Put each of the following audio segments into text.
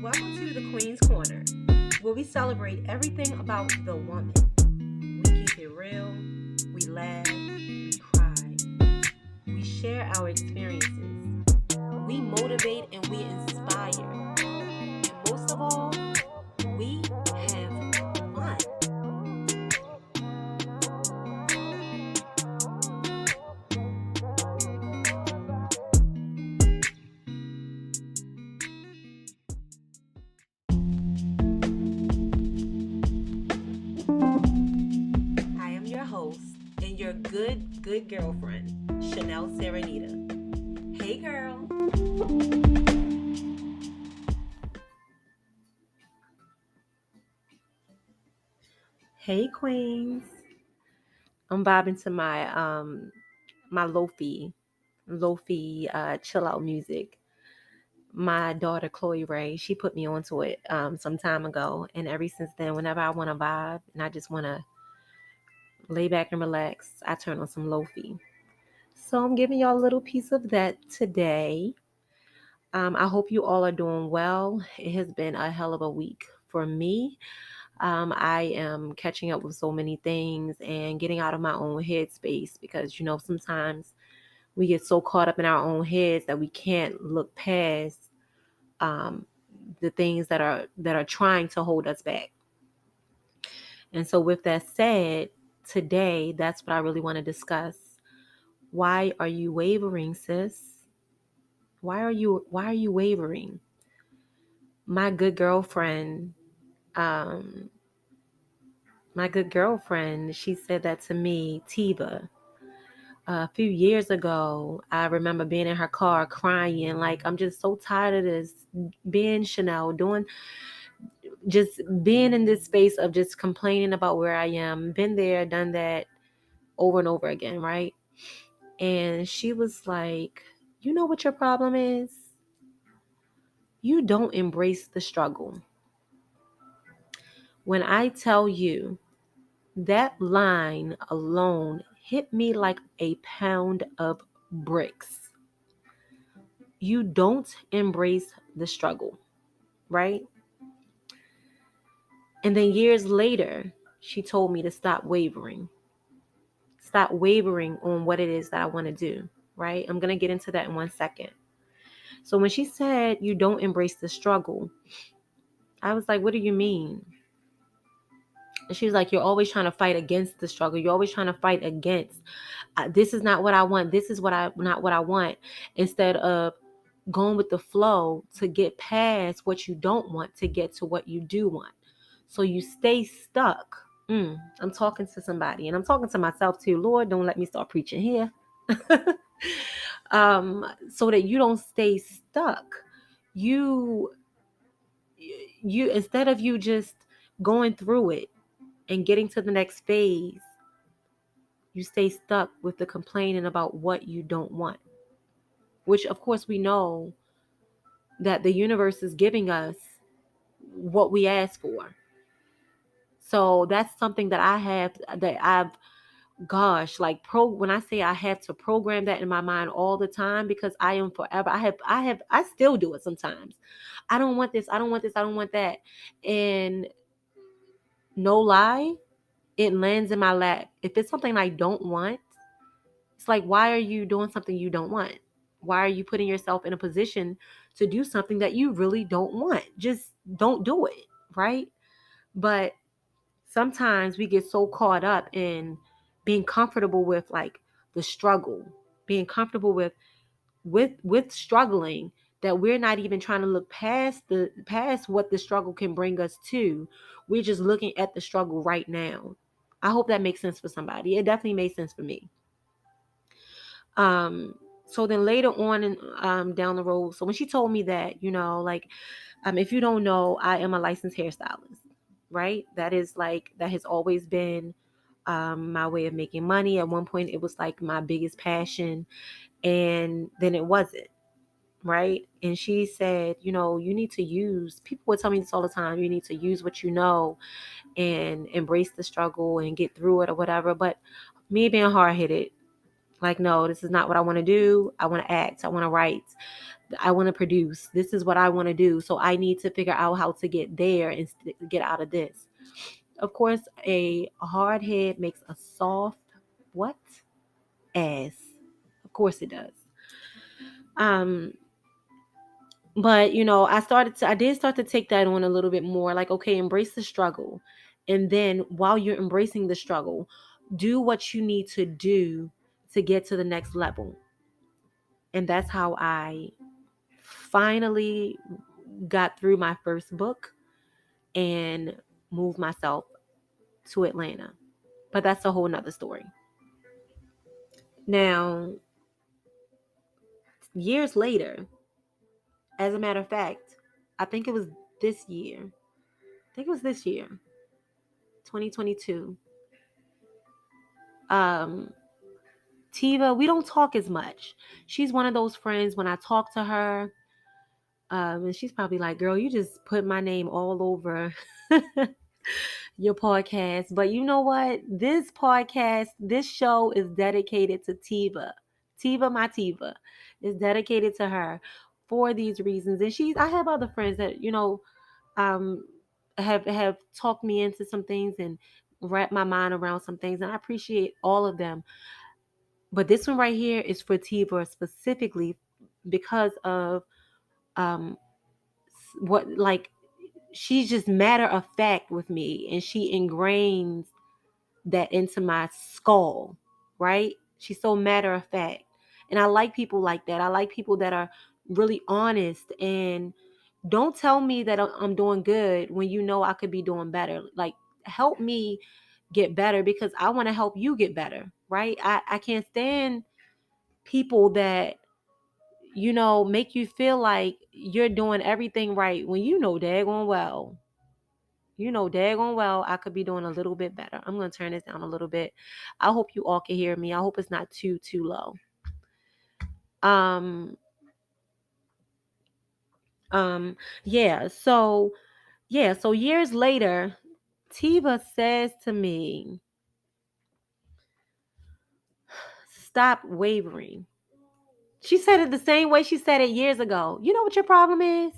Welcome to the Queen's Corner, where we celebrate everything about the woman. We keep it real, we laugh, we cry, we share our experiences, we motivate and we inspire. And most of all, we have fun. I am your host and your good girlfriend, Chanel Sara'Nita. Hey, girl. Hey, queens. I'm vibing to my lofi chill out music. My daughter Chloe Ray, she put me onto it some time ago, and ever since then, whenever I want to vibe and I just want to lay back and relax, I turn on some lofi. So I'm giving y'all a little piece of that today. I hope you all are doing well. It has been a hell of a week for me. I am catching up with so many things and getting out of my own headspace because sometimes we get so caught up in our own heads that we can't look past um, the things that are trying to hold us back. And so, with that said, today that's what I really want to discuss. Why are you wavering, sis? Why are you wavering? My good girlfriend, um, she said that to me, Tiva. A few years ago, I remember being in her car crying, like, I'm just so tired of this, being Chanel, just being in this space of just complaining about where I am. Been there, done that over and over again, right? And she was like, you know what your problem is? You don't embrace the struggle. When I tell you, that line alone hit me like a pound of bricks. You don't embrace the struggle, right? And then years later, she told me to stop wavering. Stop wavering on what it is that I want to do, right? I'm going to get into that in 1 second. So when she said you don't embrace the struggle, I was like, what do you mean? And she was like, you're always trying to fight against the struggle. You're always trying to fight against, this is not what I want. This is not what I want. Instead of going with the flow to get past what you don't want to get to what you do want. So you stay stuck. I'm talking to somebody, and I'm talking to myself too. Lord, don't let me start preaching here. So that you don't stay stuck. You instead of you just going through it and getting to the next phase, you stay stuck with the complaining about what you don't want. Which, of course, we know that the universe is giving us what we ask for. So that's something that I've when I say I have to program that in my mind all the time, because I am forever. I still do it sometimes. I don't want this. I don't want this. I don't want that. And no lie, it lands in my lap. If it's something I don't want, it's like, why are you doing something you don't want? Why are you putting yourself in a position to do something that you really don't want? Just don't do it, right? But sometimes we get so caught up in being comfortable with like the struggle, being comfortable with struggling, that we're not even trying to look past what the struggle can bring us to. We're just looking at the struggle right now. I hope that makes sense for somebody. It definitely made sense for me. Um, so then later on down the road, so when she told me that, if you don't know, I am a licensed hairstylist, right? That has always been my way of making money. At one point, it was like my biggest passion, and then it wasn't, right? And she said, you need to people would tell me this all the time, you need to use what you know and embrace the struggle and get through it or whatever. But me being hard-headed, like, no, this is not what I want to do. I want to act. I want to write. I want to produce. This is what I want to do. So I need to figure out how to get there and get out of this. Of course, a hard head makes a soft what? Ass. Of course it does. Um, but I did start to take that on a little bit more. Like, okay, embrace the struggle. And then while you're embracing the struggle, do what you need to do to get to the next level. And that's how I finally got through my first book and moved myself to Atlanta. But that's a whole nother story. Now, years later, as a matter of fact, I think it was this year. I think it was this year, 2022. Um, Tiva, we don't talk as much. She's one of those friends when I talk to her, and she's probably like, girl, you just put my name all over your podcast. But you know what? This podcast, this show is dedicated to Tiva. Tiva, my Tiva, is dedicated to her for these reasons. And I have other friends that, um, have talked me into some things and wrapped my mind around some things. And I appreciate all of them. But this one right here is for Tiva specifically because of um what like she's just matter of fact with me, and she ingrains that into my skull, right? She's so matter of fact. And I like people like that. I like people that are really honest and don't tell me that I'm doing good when you know I could be doing better. Like, help me get better because I want to help you get better, right? I can't stand people that make you feel like you're doing everything right when daggone well I could be doing a little bit better. I'm going to turn this down a little bit. I hope you all can hear me. I hope it's not too low. Um yeah, so years later, Tiva says to me, stop wavering. She said it the same way she said it years ago. You know what your problem is?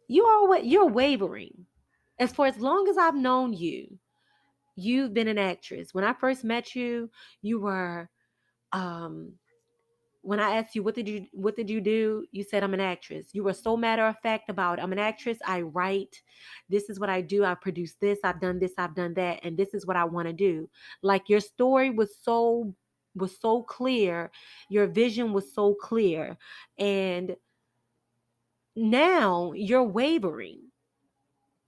You're wavering. As long as I've known you, you've been an actress. When I first met you, you were um when I asked you what did you do, you said I'm an actress. You were so matter of fact about it. I'm an actress. I write. This is what I do. I produce this. I've done this. I've done that, and this is what I want to do. Like, your story was so clear. Your vision was so clear, and now you're wavering.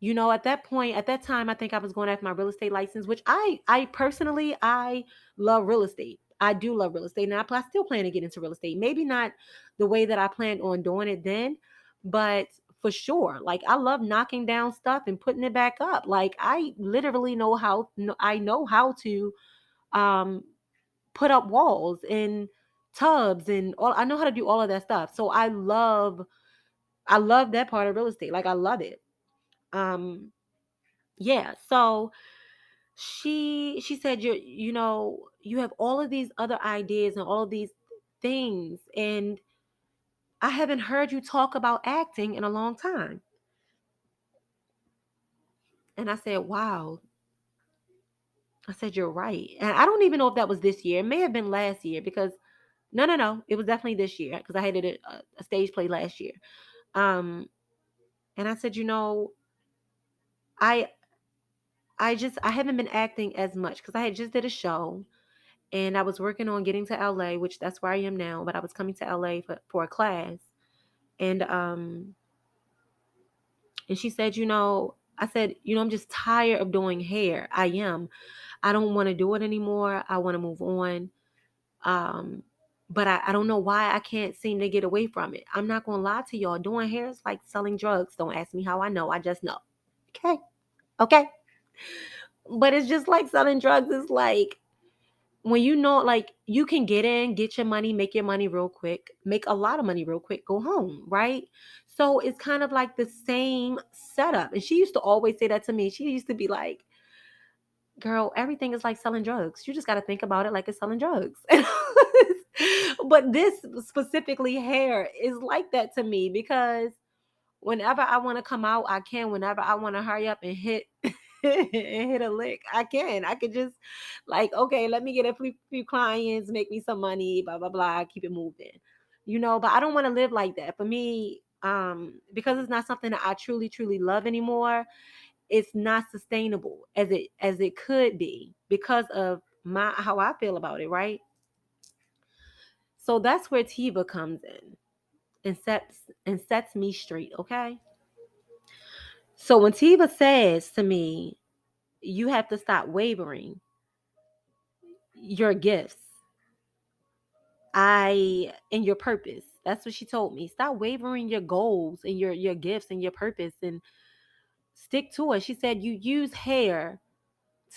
At that time, I think I was going after my real estate license, which I personally, I love real estate. I do love real estate. And I still plan to get into real estate. Maybe not the way that I planned on doing it then, but for sure. Like, I love knocking down stuff and putting it back up. Like, I literally I know how to um, put up walls and tubs and all. I know how to do all of that stuff. So I love that part of real estate. Like, I love it. Um, yeah, so she said, you have all of these other ideas and all of these things, and I haven't heard you talk about acting in a long time. And I said, wow. I said, you're right. And I don't even know if that was this year. It may have been last year, because no, it was definitely this year, because I did a stage play last year. And I said, I I haven't been acting as much because I had just did a show. And I was working on getting to LA, which that's where I am now, but I was coming to LA for a class. And she said, I said, I'm just tired of doing hair. I am. I don't want to do it anymore. I want to move on. Um, but I don't know why I can't seem to get away from it. I'm not gonna lie to y'all. Doing hair is like selling drugs. Don't ask me how I know. I just know. Okay. Okay. But it's just like selling drugs. It's like, when like, you can get your money, make your money real quick, make a lot of money real quick, go home, right? So it's kind of like the same setup. And she used to always say that to me. She used to be like, girl, everything is like selling drugs. You just got to think about it like it's selling drugs. But this specifically hair is like that to me because whenever I want to come out, I can. Whenever I want to hurry up and hit and hit a lick, I can. I could just like, okay, let me get a few clients, make me some money, blah blah blah, keep it moving. But I don't want to live like that. For me, because it's not something that I truly love anymore, it's not sustainable as it could be because of my how I feel about it, right? So that's where Tiva comes in and sets me straight, okay? So when Tiva says to me, you have to stop wavering your gifts, and your purpose. That's what she told me. Stop wavering your goals and your gifts and your purpose and stick to it. She said you use hair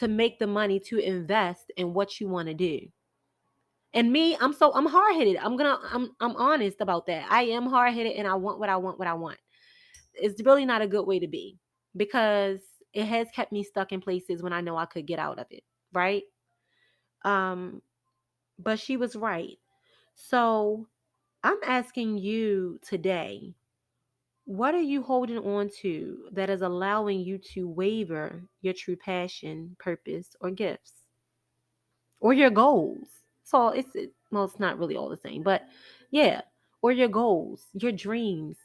to make the money to invest in what you want to do. And me, I'm hard-headed. I'm honest about that. I am hard-headed and I want what I want. It's really not a good way to be because it has kept me stuck in places when I know I could get out of it, right? Um but she was right. So, I'm asking you today, what are you holding on to that is allowing you to waver your true passion, purpose, or gifts, or your goals? So well, it's not really all the same, but yeah, or your goals, your dreams.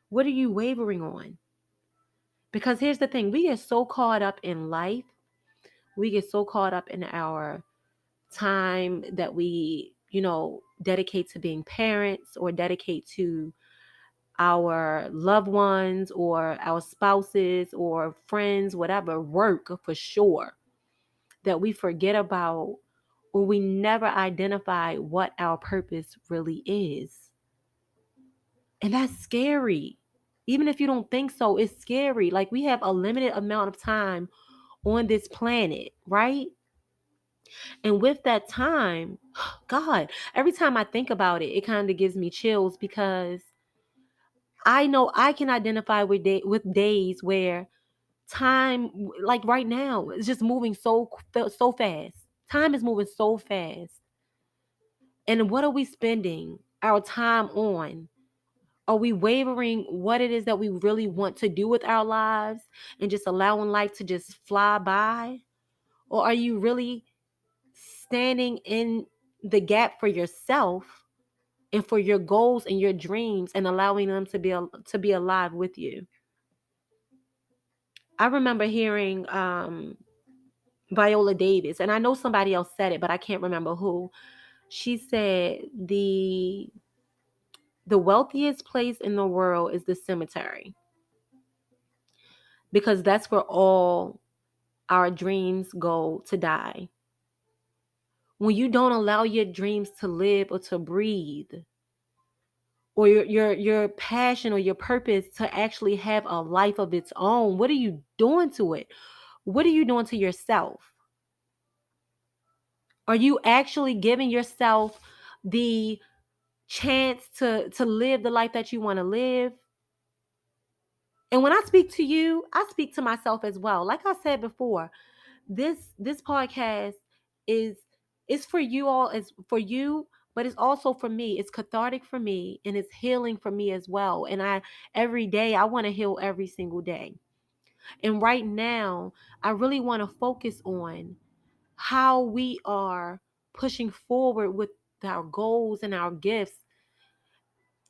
What are you wavering on? Because here's the thing, we get so caught up in life, we get so caught up in our time that we, dedicate to being parents or dedicate to our loved ones or our spouses or friends, whatever, work for sure, that we forget about or we never identify what our purpose really is. And that's scary. Even if you don't think so, it's scary. Like we have a limited amount of time on this planet, right? And with that time, God, every time I think about it, it kind of gives me chills because I know I can identify with days where time, like right now, is just moving so fast. Time is moving so fast. And what are we spending our time on? Are we wavering what it is that we really want to do with our lives and just allowing life to just fly by? Or are you really standing in the gap for yourself and for your goals and your dreams and allowing them to be alive with you? I remember hearing Viola Davis, and I know somebody else said it, but I can't remember who. She said the wealthiest place in the world is the cemetery because that's where all our dreams go to die. When you don't allow your dreams to live or to breathe, or your passion or your purpose to actually have a life of its own, what are you doing to it? What are you doing to yourself? Are you actually giving yourself the chance to live the life that you want to live? And when I speak to you, I speak to myself as well. Like I said before, this podcast is is for you all, it's for you, but it's also for me. It's cathartic for me and it's healing for me as well. And I every day I want to heal every single day. And right now, I really want to focus on how we are pushing forward with our goals and our gifts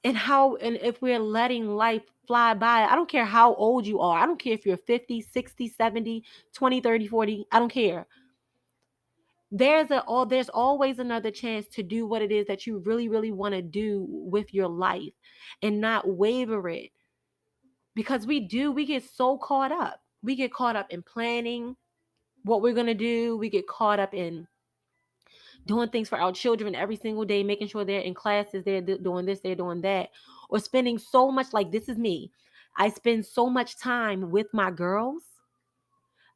and if we're letting life fly by. I don't care how old you are. I don't care if you're 50, 60, 70, 20, 30, 40. I don't care. There's always another chance to do what it is that you really want to do with your life and not waver it. Because we get so caught up. We get caught up in planning what we're going to do. We get caught up in doing things for our children every single day, making sure they're in classes, they're doing this, they're doing that, or spending so much, like this is me. I spend so much time with my girls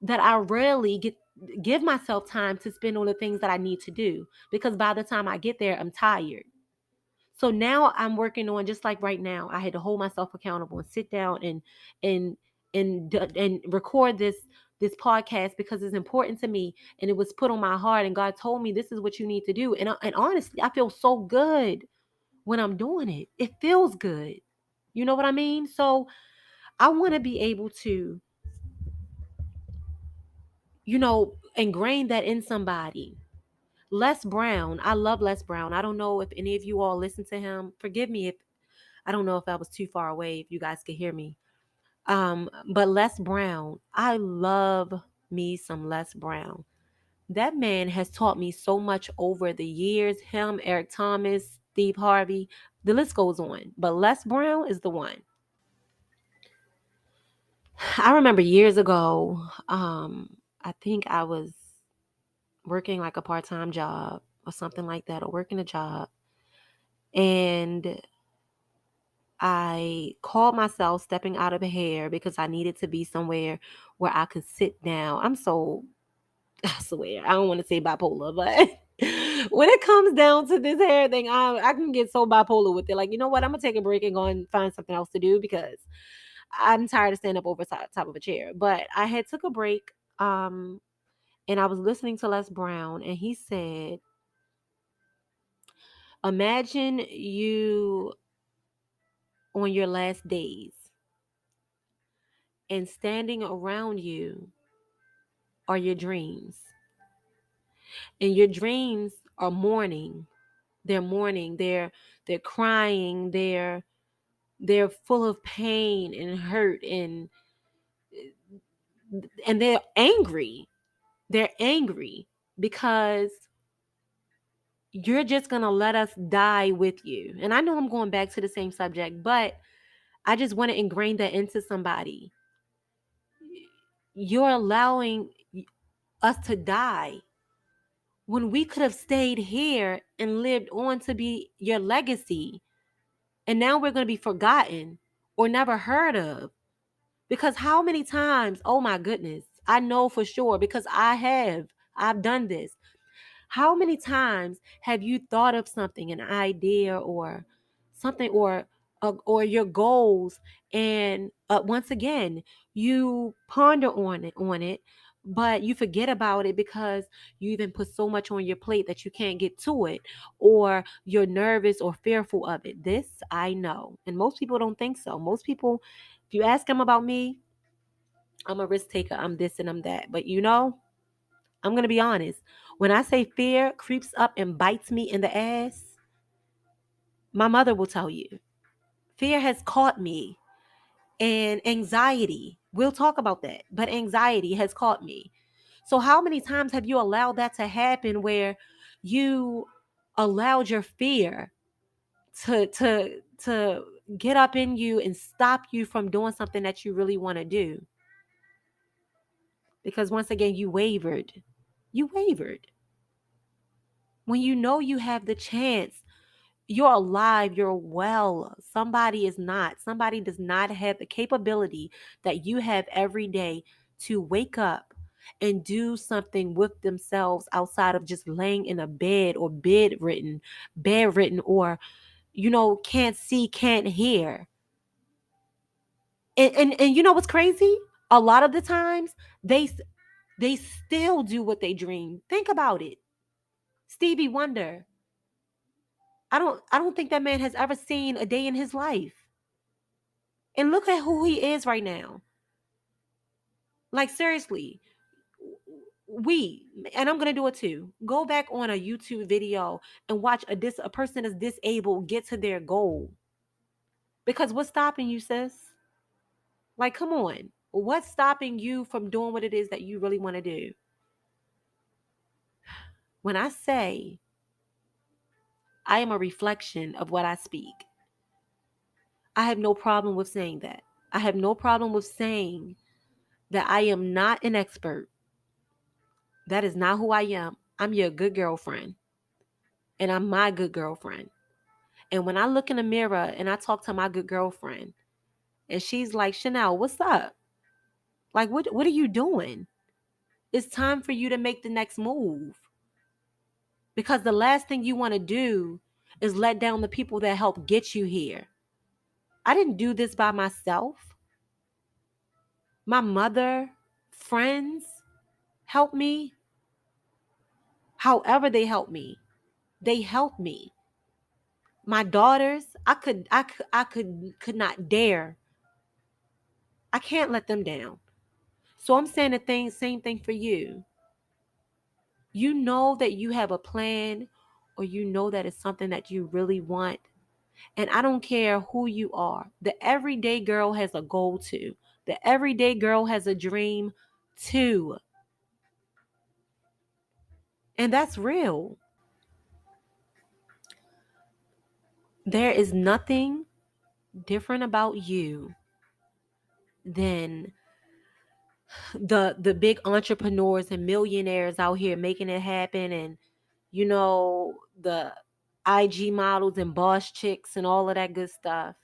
that I rarely give myself time to spend on the things that I need to do because by the time I get there, I'm tired. So now I'm working on, just like right now, I had to hold myself accountable and sit down and and record this this podcast because it's important to me and it was put on my heart and God told me this is what you need to do. And honestly, I feel so good when I'm doing it. It feels good. You know what I mean? So I want to be able to, ingrain that in somebody. Les Brown, I love Les Brown. I don't know if any of you all listen to him. Forgive me if I don't know if I was too far away, if you guys could hear me. But Les Brown, I love me some Les Brown. That man has taught me so much over the years. Him, Eric Thomas, Steve Harvey, the list goes on. But Les Brown is the one. I remember years ago, I think I was working like a part-time job or something like that, or working a job. And I called myself stepping out of a hair because I needed to be somewhere where I could sit down. I swear, I don't want to say bipolar, but when it comes down to this hair thing, I can get so bipolar with it. Like, you know what? I'm going to take a break and go and find something else to do because I'm tired of standing up over top of a chair. But I had took a break, and I was listening to Les Brown, and he said, imagine you on your last days and standing around you are your dreams. And your dreams are mourning. They're mourning. They're crying. They're full of pain and hurt and they're angry. They're angry because you're just going to let us die with you. And I know I'm going back to the same subject, but I just want to ingrain that into somebody. You're allowing us to die when we could have stayed here and lived on to be your legacy. And now we're going to be forgotten or never heard of. Because how many times, oh my goodness, I know for sure because I've done this. How many times have you thought of something, an idea or something, or your goals, and once again you ponder on it, but you forget about it because you even put so much on your plate that you can't get to it, or you're nervous or fearful of it. This I know, and most people don't think so. Most people, if you ask them about me, I'm a risk taker. I'm this and I'm that. But I'm going to be honest. When I say fear creeps up and bites me in the ass, my mother will tell you. Fear has caught me, and anxiety. We'll talk about that. But anxiety has caught me. So how many times have you allowed that to happen where you allowed your fear to get up in you and stop you from doing something that you really want to do? Because once again, you wavered. You wavered. When you know you have the chance, you're alive, you're well. Somebody is not. Somebody does not have the capability that you have every day to wake up and do something with themselves outside of just laying in a bed or bedridden, or, can't see, can't hear. And you know what's crazy? A lot of the times they still do what they dream. Think about it. Stevie Wonder. I don't think that man has ever seen a day in his life. And look at who he is right now. Like seriously, and I'm gonna do it too. Go back on a YouTube video and watch a person that's disabled get to their goal. Because what's stopping you, sis? Like, come on. What's stopping you from doing what it is that you really want to do? When I say I am a reflection of what I speak, I have no problem with saying that. I have no problem with saying that I am not an expert. That is not who I am. I'm your good girlfriend. And I'm my good girlfriend. And when I look in the mirror and I talk to my good girlfriend, and she's like, Chanel, what's up? Like, what are you doing? It's time for you to make the next move. Because the last thing you want to do is let down the people that help get you here. I didn't do this by myself. My mother friends help me. However they help me, they help me. My daughters, I could not dare. I can't let them down. So I'm saying same thing for you. You know that you have a plan, or you know that it's something that you really want. And I don't care who you are. The everyday girl has a goal too. The everyday girl has a dream too. And that's real. There is nothing different about you than the big entrepreneurs and millionaires out here making it happen, and the IG models and boss chicks and all of that good stuff.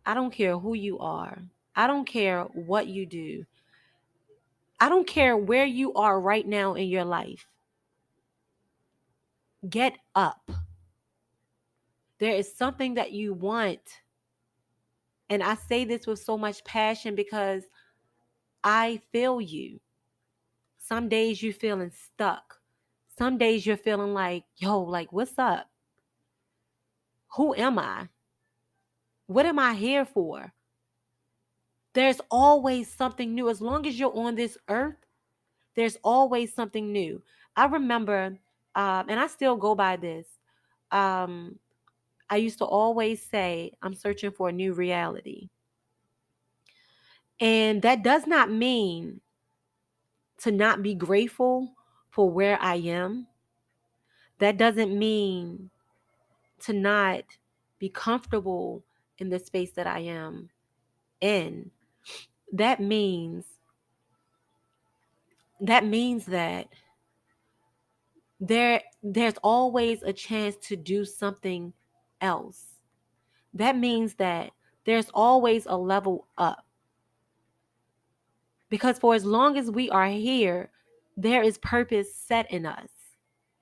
I don't care who you are. I don't care what you do. I don't care where you are right now in your life. Get up. There is something that you want. And I say this with so much passion because I feel you. Some days you're feeling stuck. Some days you're feeling like, yo, like, what's up? Who am I? What am I here for? There's always something new. As long as you're on this earth, there's always something new. I remember, and I still go by this. Um, I used to always say, I'm searching for a new reality. And that does not mean to not be grateful for where I am. That doesn't mean to not be comfortable in the space that I am in. That means that there's always a chance to do something else. That means that there's always a level up. Because for as long as we are here, there is purpose set in us.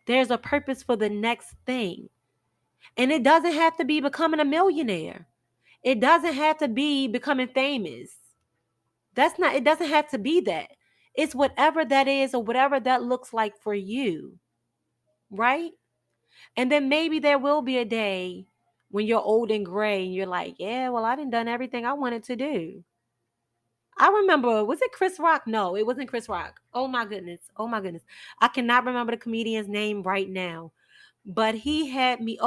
There's a purpose for the next thing. And it doesn't have to be becoming a millionaire. It doesn't have to be becoming famous. It doesn't have to be that. It's whatever that is or whatever that looks like for you. Right? And then maybe there will be a day when you're old and gray and you're like, yeah, well, I done everything I wanted to do. I remember, was it Chris Rock? No, it wasn't Chris Rock. Oh my goodness. Oh my goodness. I cannot remember the comedian's name right now. But he had me,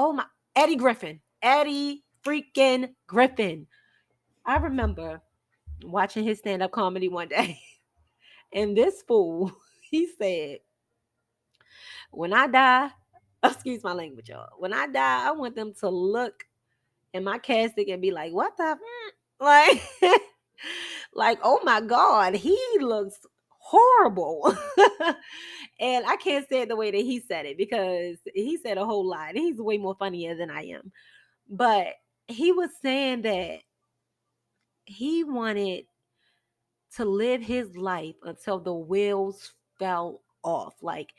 Eddie Griffin. Eddie freaking Griffin. I remember watching his stand-up comedy one day. And this fool, he said, when I die, excuse my language, y'all. When I die, I want them to look in my casket and be like, what the like like, oh my God, he looks horrible. And I can't say it the way that he said it because he said a whole lot. He's way more funnier than I am. But he was saying that he wanted to live his life until the wheels fell off. Like,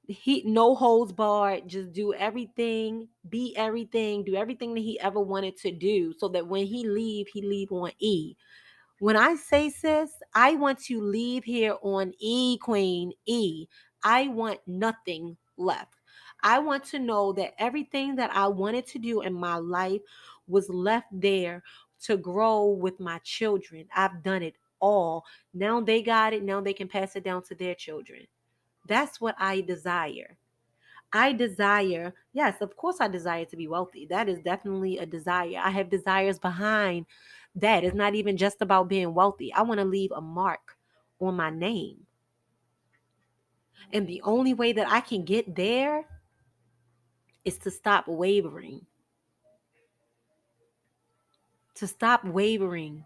he no holds barred, just do everything, be everything, do everything that he ever wanted to do, so that when he leave on E. When I say, sis, I want to leave here on E, Queen, E. I want nothing left. I want to know that everything that I wanted to do in my life was left there to grow with my children. I've done it all. Now they got it. Now they can pass it down to their children. That's what I desire. I desire, yes, of course, I desire to be wealthy. That is definitely a desire. I have desires behind that. It's not even just about being wealthy. I want to leave a mark on my name. And the only way that I can get there is to stop wavering. To stop wavering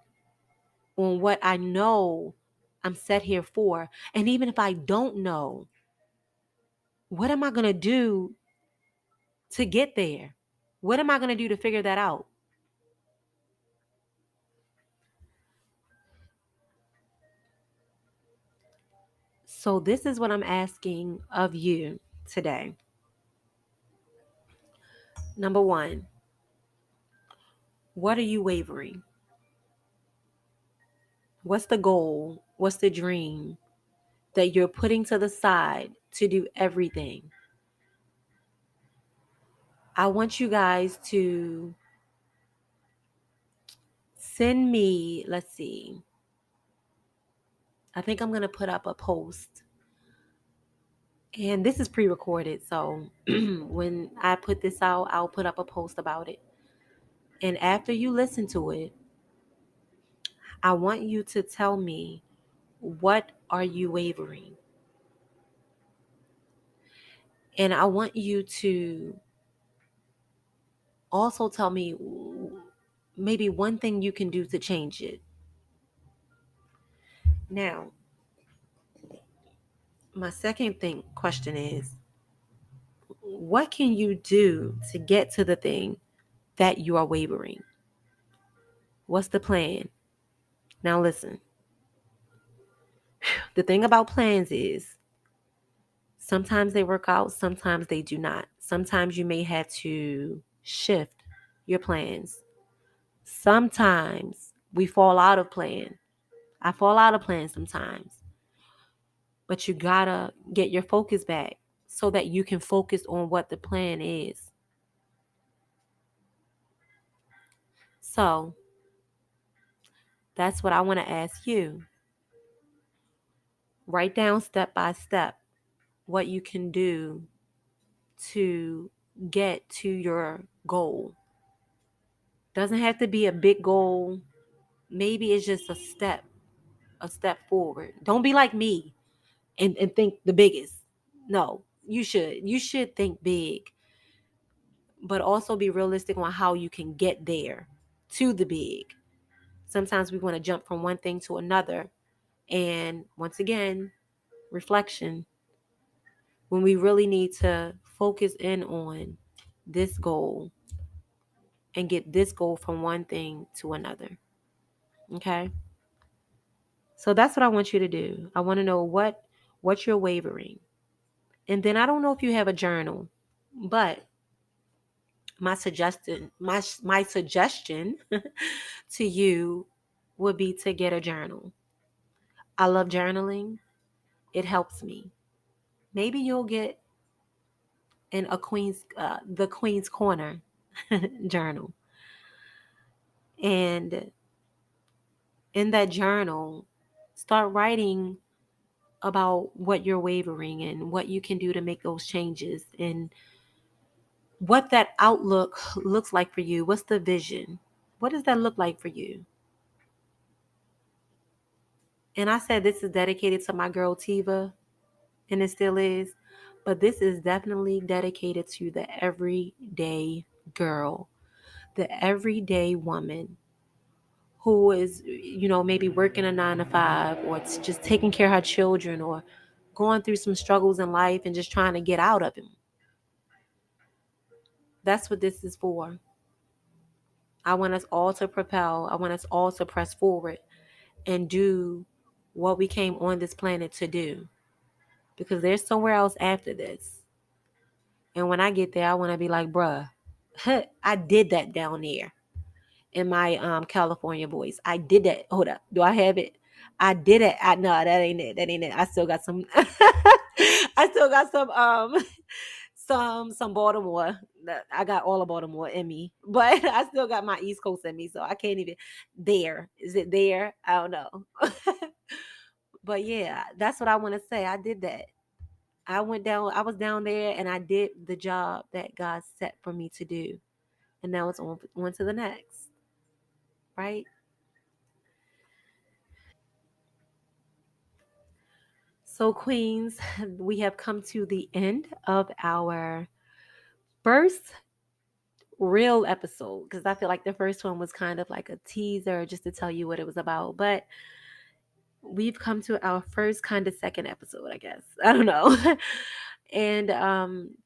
on what I know I'm set here for. And even if I don't know, what am I going to do to get there? What am I going to do to figure that out? So this is what I'm asking of you today. Number one, what are you wavering? What's the goal? What's the dream that you're putting to the side to do everything? I want you guys to send me, let's see, I think I'm going to put up a post. And this is pre-recorded, so when I put this out, I'll put up a post about it. And after you listen to it, I want you to tell me, what are you wavering? And I want you to also tell me maybe one thing you can do to change it. Now, my second question is, what can you do to get to the thing that you are wavering? What's the plan? Now listen, the thing about plans is sometimes they work out, sometimes they do not. Sometimes you may have to shift your plans. Sometimes we fall out of plan. I fall out of plan sometimes. But you gotta get your focus back so that you can focus on what the plan is. So that's what I want to ask you. Write down step by step what you can do to get to your goal. Doesn't have to be a big goal. Maybe it's just a step forward. Don't be like me and think the biggest. No, you should. You should think big, but also be realistic on how you can get there to the big. Sometimes we want to jump from one thing to another. And once again, reflection, when we really need to focus in on this goal and get this goal from one thing to another. Okay? So that's what I want you to do. I want to know what you're wavering. And then I don't know if you have a journal, but my suggestion to you would be to get a journal. I love journaling. It helps me. Maybe you'll get in the Queen's Corner journal. And in that journal, start writing about what you're wavering and what you can do to make those changes and what that outlook looks like for you. What's the vision? What does that look like for you? And I said this is dedicated to my girl Tiva, and it still is, but this is definitely dedicated to the everyday girl, the everyday woman who is, maybe working a 9 to 5 or just taking care of her children or going through some struggles in life and just trying to get out of them. That's what this is for. I want us all to propel. I want us all to press forward and do what we came on this planet to do, because there's somewhere else after this. And when I get there, I want to be like, bruh, I did that down there in my California voice. I did that. Hold up. Do I have it? I did it. No, that ain't it. That ain't it. I still got some I still got some Baltimore. I got all of Baltimore in me. But I still got my East Coast in me. So I can't even there. Is it there? I don't know. But yeah, that's what I want to say. I did that. I was down there and I did the job that God set for me to do. And now it's on to the next. Right? So, Queens, we have come to the end of our first real episode, because I feel like the first one was kind of like a teaser just to tell you what it was about. But we've come to our first kind of second episode, I guess. I don't know. And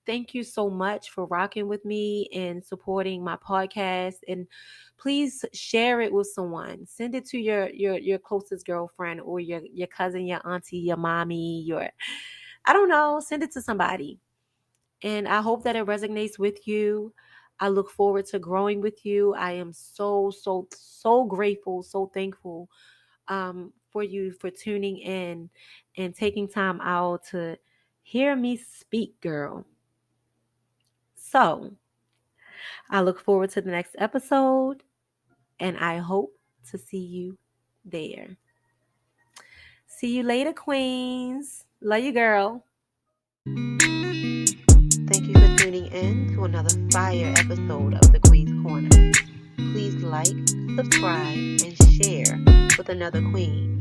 thank you so much for rocking with me and supporting my podcast. And please share it with someone. Send it to your closest girlfriend or your cousin, your auntie, your mommy, I don't know, send it to somebody. And I hope that it resonates with you. I look forward to growing with you. I am so, so, so grateful, so thankful for you for tuning in and taking time out to hear me speak, girl. So I look forward to the next episode, and I hope to see you there. See you later, queens. Love you, girl. Thank you for tuning in to another fire episode of the Queen's Corner. Please like, subscribe, and share with another queen.